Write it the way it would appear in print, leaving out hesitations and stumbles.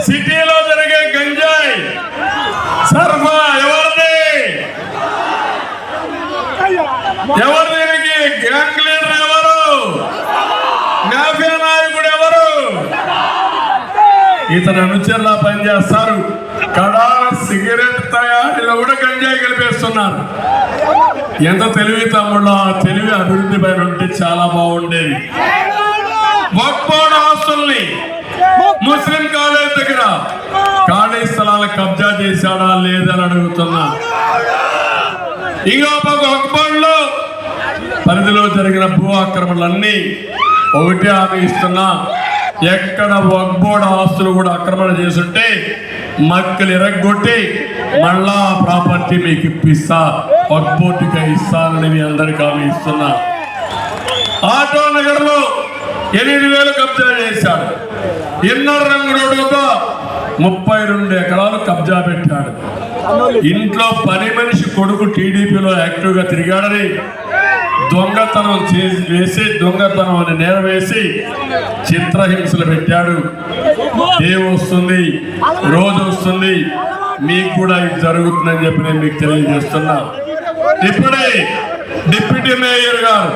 సిటీలో జరిగే గంజాయి సరఫరా ఎవరు దీనికి గ్యాంగ్ లీడర్ ఎవరు? మాఫియా నాయకుడు ఎవరు? ఇతను అనుచరులా పనిచేస్తారు. కడా సిగరెట్ తయారీలో కూడా గంజాయి కలిపేస్తున్నారు. ఎంత తెలివి తమ్ముళ్ళో ఆ తెలివి అభివృద్ధి పైన ఉంటే చాలా బాగుండేది. వక్ఫ్ బోర్డు ఆస్తుల్ని ముస్లిం కాలేజ్ దగ్గర ఖాళీ స్థలాలు కబ్జా చేశాడా లేదని అడుగుతున్నా. ఇంకో పక్క వక్ఫ్ బోర్డులో పరిధిలో జరిగిన భూ ఆక్రమణలన్నీ ఒకటే హామీ ఇస్తున్నా, ఎక్కడ వక్ఫ్ బోర్డు ఆస్తులు కూడా ఆక్రమణ చేసుంటే మక్కలు ఎరగొట్టి మళ్ళా ప్రాపర్టీ మీకు ఇప్పిస్తా, వక్ఫ్ బోర్డుగా ఇస్తానని మీ అందరికి హామీ ఇస్తున్నా. ఆటో నగర్ లో 8,000 కబ్జా చేశాడు. ఇన్నర్ రంగ్ రోడ్డుతో 32 ఎకరాలు కబ్జా పెట్టాడు. ఇంట్లో పని మనిషి కొడుకు టీడీపీలో యాక్టివ్ గా తిరిగాడని దొంగతనం వేసి దొంగతనం అని నేరవేసి చిత్రహింసలు పెట్టాడు. ఏం వస్తుంది, రోజు వస్తుంది, మీకు కూడా ఇది జరుగుతుందని చెప్పి నేను మీకు తెలియజేస్తున్నా. ఇప్పుడే డిప్యూటీ మేయర్ గారు